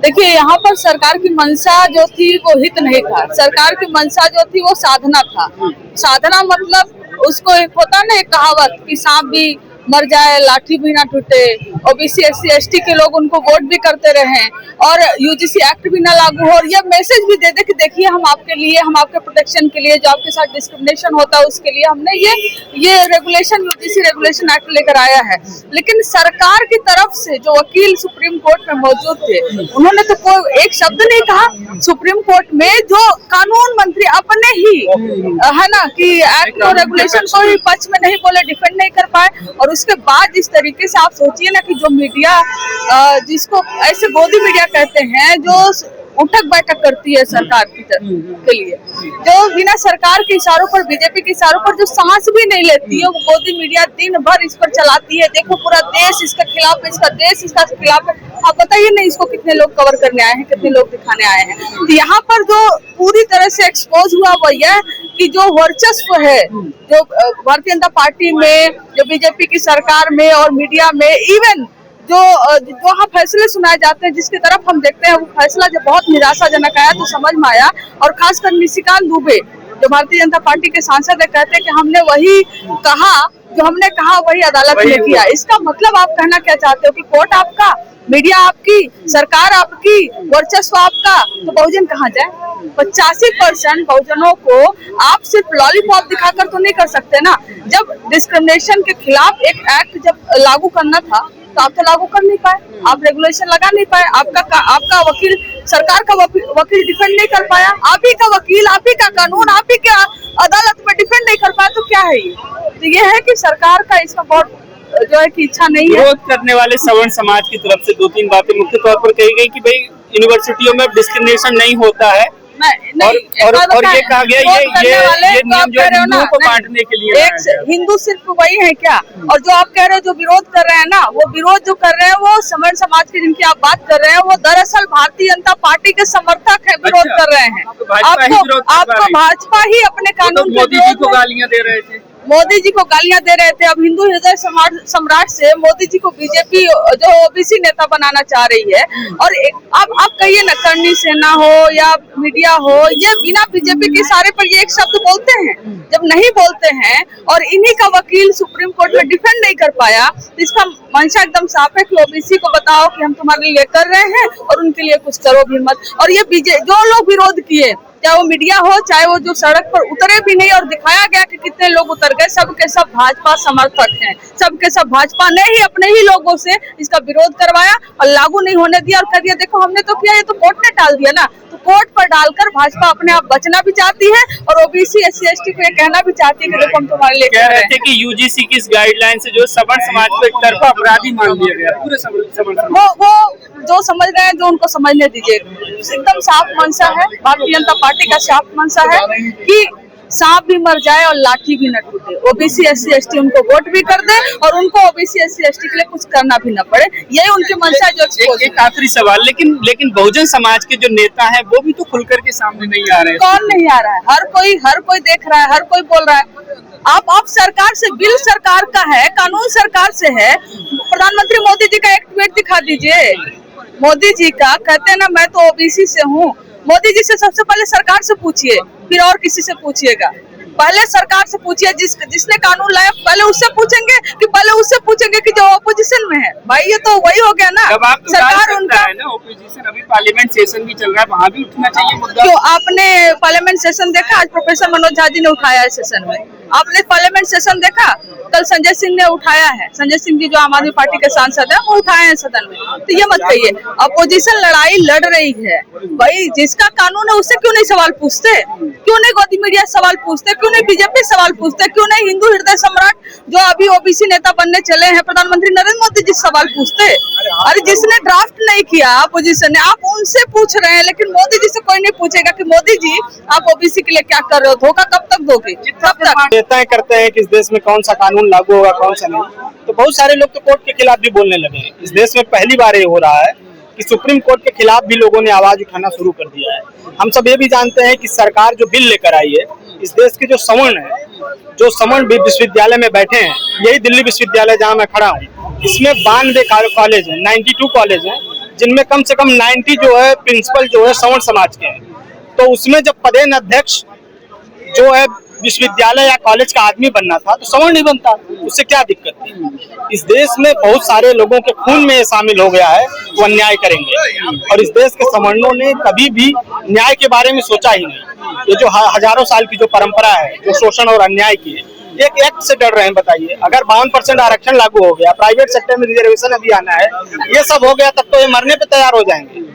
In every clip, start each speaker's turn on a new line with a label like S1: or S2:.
S1: देखिए, यहाँ पर सरकार की मंशा जो थी वो हित नहीं था। सरकार की मंशा जो थी वो साधना था। साधना मतलब उसको एक होता ना एक कहावत कि सांप भी मर जाए लाठी भी ना टूटे। ओबीसी SC ST के लोग उनको वोट भी करते रहे और UGC एक्ट भी ना लागू हो और ये मैसेज भी दे दे कि देखिए हम आपके लिए, हम आपके प्रोटेक्शन के लिए, जो आपके साथ डिस्क्रिमिनेशन होता है उसके लिए हमने ये रेगुलेशन UGC रेगुलेशन एक्ट लेकर आया है। लेकिन सरकार की तरफ से जो वकील सुप्रीम कोर्ट में मौजूद थे उन्होंने तो कोई एक शब्द नहीं कहा। सुप्रीम कोर्ट में जो कानून मंत्री अपने ही है ना कि एक्ट और रेगुलेशन को ही पक्ष में नहीं बोले, डिफेंड नहीं कर पाए। और उसके बाद इस तरीके से आप सोचिए ना कि जो मीडिया जिसको ऐसे गोदी मीडिया कहते हैं, जो उठक बैठक करती है सरकार के लिए, जो बिना सरकार के इशारों पर, बीजेपी के इशारों पर जो सांस भी नहीं लेती है, वो गोदी मीडिया दिन भर इस पर चलाती है। देखो पूरा देश इसके खिलाफ है, इसका देश इसका खिलाफ है। आप बताइए ना इसको कितने लोग कवर करने आए हैं, कितने लोग दिखाने आए हैं। तो यहाँ पर जो पूरी तरह से एक्सपोज हुआ वो यह कि जो वर्चस्व है जो भारतीय जनता पार्टी में, जो बीजेपी की सरकार में और मीडिया में, इवन जो वहाँ फैसले सुनाए जाते हैं जिसकी तरफ हम देखते हैं, वो फैसला जब बहुत निराशाजनक आया तो समझ में आया। और खासकर निशिकांत दुबे जो भारतीय जनता पार्टी के सांसद है, कहते हैं कि हमने वही कहा जो हमने कहा वही अदालत ने किया। इसका मतलब आप कहना क्या चाहते हो कि कोर्ट आपका, मीडिया आपकी, सरकार आपकी, वर्चस्व आपका, तो बहुजन कहाँ जाए? 85% बहुजनों को आप सिर्फ लॉलीपॉप दिखाकर तो नहीं कर सकते ना। जब डिस्क्रिमिनेशन के खिलाफ एक एक्ट जब लागू करना था तो आप तो लागू कर नहीं पाए, आप रेगुलेशन लगा नहीं पाए, आपका वकील, सरकार का वकील डिफेंड नहीं कर पाया, आप ही का वकील, आप ही का कानून, आप ही का अदालत में डिफेंड नहीं कर पाया। तो क्या है ये? तो ये है कि सरकार का इसका बहुत जो है कि इच्छा नहीं है।
S2: विरोध करने वाले सवर्ण समाज की तरफ से 2-3 बातें मुख्य तौर पर कही गई कि भाई यूनिवर्सिटियों में डिस्क्रिमिनेशन नहीं होता है और ये कहा गया ये नियम जो है हिंदुओं को बांटने के लिए
S1: एक हिंदू सिर्फ वही है क्या? और जो आप कह रहे हो जो विरोध कर रहे हैं ना, वो विरोध जो कर रहे हैं वो सवर्ण समाज की जिनकी आप बात कर रहे हैं, वो दरअसल भारतीय जनता पार्टी के समर्थक है, विरोध कर रहे हैं। आपको भाजपा ही अपने कानून
S2: मोदी जी को गालियां दे रहे थे,
S1: मोदी जी को गालियां दे रहे थे। अब हिंदू हृदय सम्राट से मोदी जी को बीजेपी जो ओबीसी नेता बनाना चाह रही है। और अब आप कहिए ना, करनी सेना हो या मीडिया हो, ये बिना बीजेपी के इशारे पर ये एक शब्द बोलते हैं। जब नहीं बोलते हैं और इन्हीं का वकील सुप्रीम कोर्ट में डिफेंड नहीं कर पाया, तो इसका मंशा एकदम साफ है कि ओबीसी को बताओ कि हम तुम्हारे लिए कर रहे हैं और उनके लिए कुछ करो भी मत। और ये जो लोग विरोध किए, चाहे वो मीडिया हो, चाहे वो जो सड़क पर उतरे भी नहीं और दिखाया गया कि कितने लोग उतर गए, सबके सब भाजपा समर्थक हैं, सबके सब भाजपा ने ही अपने ही लोगों से इसका विरोध करवाया और लागू नहीं होने दिया और कह दिया देखो हमने तो किया, ये तो कोर्ट ने टाल दिया ना। तो कोर्ट पर डालकर भाजपा अपने आप बचना भी चाहती है और ओबीसी SC ST को ये कहना भी चाहती है कि देखो हम तुम्हारे लिए
S2: कह रहे थे कि UGC की इस गाइडलाइन से जो सवर्ण समाज को एक तरफा अपराधी मान लिया गया पूरे सवर्ण।
S1: वो जो समझ रहे हैं जो उनको समझने दीजिए। एकदम साफ मंशा है, भारतीय जनता पार्टी का साफ मंशा है कि सांप भी मर जाए और लाठी भी न टूटे। ओबीसी SC ST उनको वोट भी कर दे और उनको ओबीसी SC ST के लिए कुछ करना भी न पड़े, यही उनकी मंशा जो
S2: एक आखिरी सवाल, लेकिन बहुजन समाज के जो नेता हैं वो भी तो खुलकर के सामने नहीं आ रहे हैं।
S1: कौन नहीं आ रहा है? हर कोई देख रहा है, हर कोई बोल रहा है। आप सरकार से, बिल सरकार का है, कानून सरकार से है। प्रधानमंत्री मोदी जी का एक ट्वीट दिखा दीजिए, मोदी जी का, कहते हैं ना मैं तो ओबीसी से हूँ। मोदी जी से सबसे पहले सरकार से पूछिए, फिर और किसी से पूछिएगा। पहले सरकार से पूछिए, जिसने कानून लाया पहले उससे पूछेंगे कि पहले उससे पूछेंगे कि जो ऑपोजिशन में है। भाई ये तो वही हो गया ना,
S2: सरकार उनका है ना। ऑपोजिशन अभी पार्लियामेंट सेशन भी चल रहा है, वहाँ भी उठना चाहिए मुद्दा।
S1: तो आपने पार्लियामेंट सेशन देखा? आज प्रोफेसर मनोज झा जी ने उठाया है सेशन में। आपने पार्लियामेंट सेशन देखा? कल संजय सिंह ने उठाया है, संजय सिंह जी जो आम आदमी पार्टी के सांसद है, वो उठाए हैं सदन में। तो ये मत कहिए अपोजिशन लड़ाई लड़ रही है। भाई जिसका कानून है उससे क्यों नहीं सवाल पूछते? क्यों नहीं गोदी मीडिया सवाल पूछते? क्यों नहीं बीजेपी सवाल पूछते? क्यों नहीं हिंदू हृदय सम्राट जो अभी ओबीसी नेता बनने चले हैं प्रधानमंत्री नरेंद्र मोदी जी सवाल पूछते? अरे जिसने ड्राफ्ट नहीं किया अपोजिशन ने, आप उनसे पूछ रहे हैं, लेकिन मोदी जी से कोई नहीं पूछेगा कि मोदी जी आप ओबीसी के लिए क्या कर रहे हो? धोखा कब तक दोगे? कब तक?
S2: नेताएं करते हैं कि इस देश में कौन सा कानून लागू होगा कौन सा नहीं, तो बहुत सारे लोग तो कोर्ट के खिलाफ भी बोलने लगे हैं। इस देश में पहली बार ये हो रहा है कि सुप्रीम कोर्ट के खिलाफ भी लोगों ने आवाज उठाना शुरू कर दिया है। हम सब ये भी जानते हैं कि सरकार जो बिल लेकर आई है, इस देश के जो सवर्ण है, जो सवर्ण विश्वविद्यालय में बैठे हैं, यही दिल्ली विश्वविद्यालय जहाँ मैं खड़ा हूँ, इसमें 92 कॉलेज है, 92 कॉलेज है, जिनमें कम से कम 90 जो है प्रिंसिपल जो है सवर्ण समाज के हैं। तो उसमें जब पदेन अध्यक्ष जो है विश्वविद्यालय या कॉलेज का आदमी बनना था तो सवर्ण नहीं बनता, उससे क्या दिक्कत थी। इस देश में बहुत सारे लोगों के खून में शामिल हो गया है, वो अन्याय करेंगे। और इस देश के सवर्णों ने कभी भी न्याय के बारे में सोचा ही नहीं। ये जो हजारों साल की जो परंपरा है, जो शोषण और अन्याय की है, एक एक्ट से डर रहे हैं। बताइए, अगर 52% आरक्षण लागू हो गया, प्राइवेट सेक्टर में रिजर्वेशन अभी आना है, ये सब हो गया, तब तो ये मरने पे तैयार हो जाएंगे।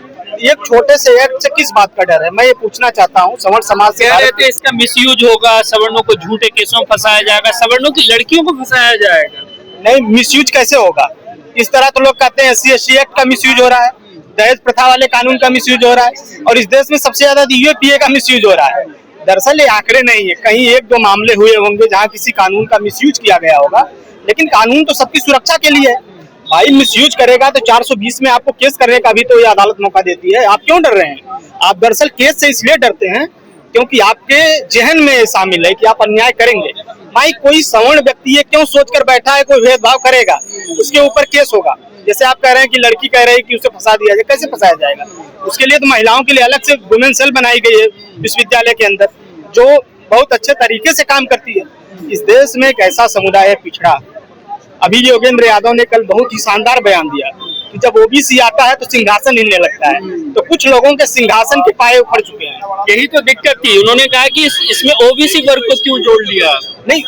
S2: एक छोटे से एक्ट से किस बात का डर है? मैं ये पूछना चाहता हूँ सवर्ण समाज से।
S3: कह रहे थे इसका मिसयूज होगा, सवर्णों को झूठे केसों में फंसाया जाएगा, सवर्णों की लड़कियों को फंसाया जाएगा।
S2: नहीं, मिसयूज कैसे होगा? इस तरह तो लोग कहते हैं SC/ST एक्ट का मिसयूज हो रहा है, दहेज प्रथा वाले कानून का मिसयूज हो रहा है, और इस देश में सबसे ज्यादा UAPA का मिसयूज हो रहा है। दरअसल ये आंकड़े नहीं है, कहीं 1-2 मामले हुए होंगे जहाँ किसी कानून का मिसयूज किया गया होगा, लेकिन कानून तो सबकी सुरक्षा के लिए है। भाई मिसयूज करेगा तो 420 में आपको केस करने का भी तो ये अदालत मौका देती है। आप क्यों डर रहे हैं? आप दरअसल केस से इसलिए डरते हैं क्योंकि आपके जहन में शामिल है कि आप अन्याय करेंगे। भाई कोई सवर्ण व्यक्ति ये क्यों सोच कर बैठा है कोई भेदभाव करेगा, उसके ऊपर केस होगा। जैसे आप कह रहे हैं कि लड़की कह रही है कि उसे फंसा दिया जाए, कैसे फंसाया जाएगा? उसके लिए तो महिलाओं के लिए अलग से वुमेन सेल बनाई गई है विश्वविद्यालय के अंदर, जो बहुत अच्छे तरीके से काम करती है। इस देश में एक ऐसा समुदाय है पिछड़ा। अभी योगेंद्र यादव ने कल बहुत ही शानदार बयान दिया कि जब OBC आता है तो सिंहासन हिलने लगता है। तो कुछ लोगों के सिंहासन के पाए उखड़ चुके हैं।
S3: यही तो दिक्कत थी। उन्होंने कहा कि इसमें OBC वर्ग को क्यों जोड़ लिया?
S2: नहीं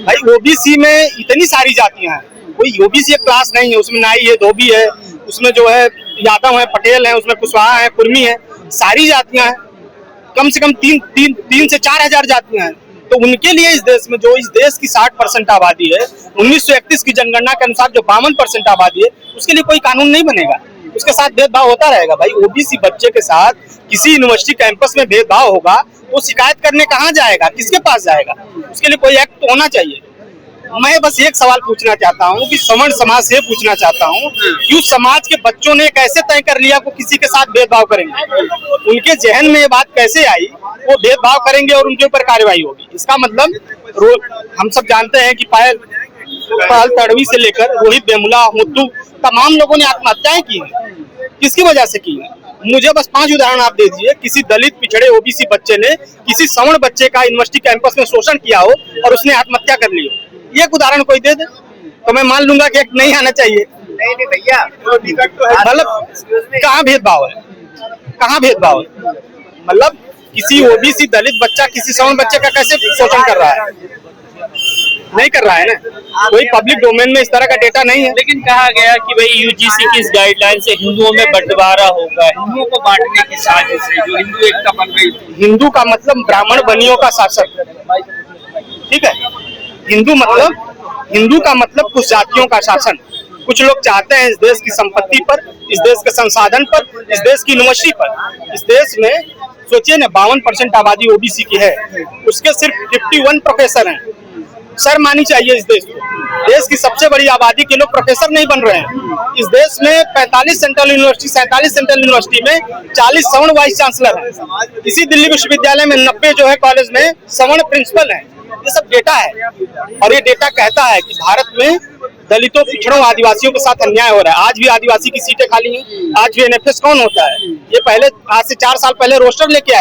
S2: भाई, OBC में इतनी सारी जातियां हैं, कोई OBC एक क्लास नहीं है। उसमें नाई है, धोबी है, उसमें जो है यादव है, पटेल है, उसमें कुशवाहा है, कुर्मी है, सारी जातियां हैं। कम से कम 3 से 4 हजार जातियां हैं। तो उनके लिए इस देश में, जो इस देश की 60% आबादी है, 1931 की जनगणना के अनुसार जो 52% आबादी है, उसके लिए कोई कानून नहीं बनेगा। उसके साथ भेदभाव होता रहेगा। भाई OBC बच्चे के साथ किसी यूनिवर्सिटी कैंपस में भेदभाव होगा, वो शिकायत करने कहाँ जाएगा, किसके पास जाएगा? उसके लिए कोई एक्ट तो होना चाहिए। मैं बस एक सवाल पूछना चाहता हूँ कि सवर्ण समाज से पूछना चाहता हूँ कि उस समाज के बच्चों ने कैसे तय कर लिया वो किसी के साथ भेदभाव करेंगे? उनके जहन में ये बात कैसे आई वो भेदभाव करेंगे और उनके ऊपर कार्रवाई होगी? इसका मतलब हम सब जानते हैं कि पायल तड़वी से लेकर रोहित वेमुला, मुद्दू, तमाम लोगों ने आत्महत्याएं की हैं। किसकी वजह से की है? मुझे बस 5 उदाहरण आप दे दीजिए। किसी दलित पिछड़े OBC बच्चे ने किसी सवर्ण बच्चे का यूनिवर्सिटी कैंपस में शोषण किया हो और उसने आत्महत्या कर ली हो। एक उदाहरण कोई दे दे तो मैं मान लूंगा कि एक नहीं आना चाहिए।
S4: नहीं भैया,
S2: मतलब कहाँ भेदभाव है? कहाँ भेदभाव है? मतलब किसी OBC दलित बच्चा किसी सवर्ण बच्चे का कैसे शोषण कर रहा है? नहीं कर रहा है ना। कोई पब्लिक डोमेन में इस तरह का डेटा नहीं है।
S3: लेकिन कहा गया कि भाई UGC की इस गाइडलाइन से हिंदुओं में बंटवारा होगा, हिंदुओं को बांटने की साजिश है, जो हिंदू एकता बन रही थी।
S2: हिंदू का मतलब ब्राह्मण बनियों का शासक, ठीक है? हिंदू का मतलब कुछ जातियों का शासन। कुछ लोग चाहते हैं इस देश की संपत्ति पर, इस देश के संसाधन पर, इस देश की यूनिवर्सिटी पर। इस देश में सोचिए ना, 52% आबादी OBC की है, उसके सिर्फ 51 प्रोफेसर हैं। शर्म आनी चाहिए इस देश को। देश की सबसे बड़ी आबादी के लोग प्रोफेसर नहीं बन रहे हैं। इस देश में 45 सेंट्रल यूनिवर्सिटी, 47 सेंट्रल यूनिवर्सिटी में 40 सवर्ण वाइस चांसलर हैं। इसी दिल्ली विश्वविद्यालय में 90 जो है कॉलेज में सवर्ण प्रिंसिपल हैं। ये सब डेटा है और ये डेटा कहता है कि भारत में दलितों, पिछड़ों, आदिवासियों के साथ अन्याय हो रहा है। आज भी आदिवासी की सीटें खाली हैं। आज भी NFS कौन होता है? ये पहले आज से 4 साल पहले रोस्टर लेके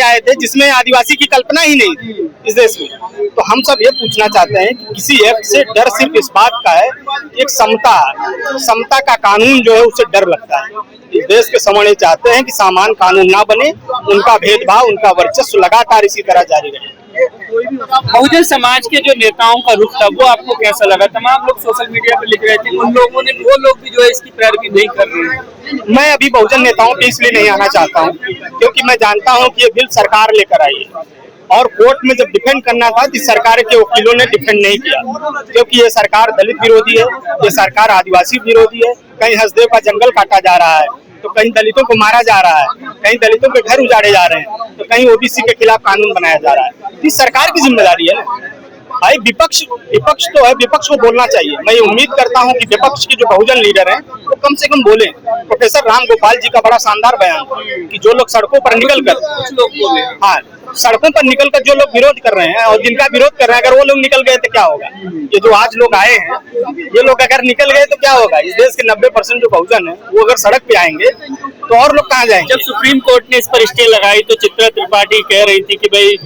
S2: आए थे जिसमें आदिवासी की कल्पना ही नहीं थी इस देश में। तो हम सब ये पूछना चाहते हैं कि किसी एक्ट से डर सिर्फ इस बात का है, एक समता का कानून जो है उससे डर लगता है। इस देश के सवर्ण चाहते हैं कि सामान कानून ना बने, उनका भेदभाव, उनका वर्चस्व लगातार इसी तरह जारी रहे।
S3: बहुजन समाज के जो नेताओं का रुख था वो आपको कैसा लगा? तमाम लोग सोशल मीडिया पे लिख रहे थे, उन लोगों ने, वो लोग भी जो है इसकी पैरवी नहीं कर रहे हैं।
S2: मैं अभी बहुजन नेताओं पे इसलिए नहीं आना चाहता हूँ क्योंकि मैं जानता हूँ कि ये बिल सरकार लेकर आई है और कोर्ट में जब डिफेंड करना था तो सरकार के वकीलों ने डिफेंड नहीं किया, क्योंकि ये सरकार दलित विरोधी है, ये सरकार आदिवासी विरोधी है। कहीं हसदेव का जंगल काटा जा रहा है, तो कहीं दलितों को मारा जा रहा है, कहीं दलितों के घर उजाड़े जा रहे हैं, तो कहीं OBC के खिलाफ कानून बनाया जा रहा है। इस सरकार की जिम्मेदारी है ना भाई। विपक्ष तो है, विपक्ष को बोलना चाहिए। मैं ये उम्मीद करता हूँ कि विपक्ष के जो बहुजन लीडर हैं वो कम से कम बोले। प्रोफेसर राम गोपाल जी का बड़ा शानदार बयान कि जो लोग सड़कों पर निकल कर,
S3: कुछ लोग बोले,
S2: हाँ, सड़कों पर निकलकर जो लोग विरोध कर रहे हैं और जिनका विरोध कर रहे हैं, अगर वो लोग निकल गए तो क्या होगा? ये जो आज लोग आए हैं, ये लोग अगर निकल गए तो क्या होगा? इस देश के 90% जो बहुजन है वो अगर सड़क पे आएंगे तो और लोग कहाँ जाएंगे?
S3: जब सुप्रीम कोर्ट ने इस पर स्टे लगाई तो चित्रा त्रिपाठी कह रही थी कि भाई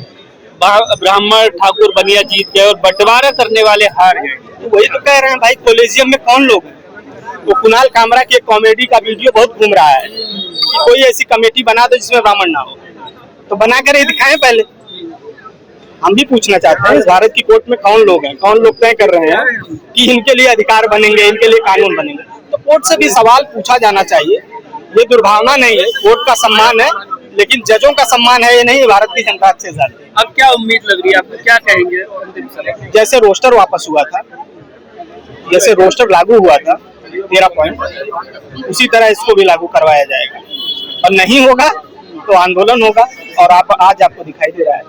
S3: ब्राह्मण ठाकुर बनिया जीत गए और बंटवारा करने वाले हार गए।
S2: तो वही तो कह रहे हैं भाई, कोलेजियम में कौन लोग हैं? तो कुणाल कामरा की एक कॉमेडी का वीडियो बहुत घूम रहा है कि कोई ऐसी कमेटी बना दो जिसमें ब्राह्मण ना हो, तो बना कर ये दिखाएं पहले। हम भी पूछना चाहते हैं, इस भारत की कोर्ट में कौन लोग हैं, कौन लोग तय कर रहे हैं कि इनके लिए अधिकार बनेंगे, इनके लिए कानून बनेंगे? तो कोर्ट से भी सवाल पूछा जाना चाहिए। ये दुर्भावना नहीं है, कोर्ट का सम्मान है, लेकिन जजों का सम्मान है ये नहीं, भारत की जनता से ज्यादा।
S3: अब क्या उम्मीद लग रही है आपको, क्या कहेंगे अंतिम समय?
S2: जैसे रोस्टर वापस हुआ था, जैसे रोस्टर लागू हुआ था 13 पॉइंट, उसी तरह इसको भी लागू करवाया जाएगा। और नहीं होगा तो आंदोलन होगा, और आज आपको दिखाई दे रहा है।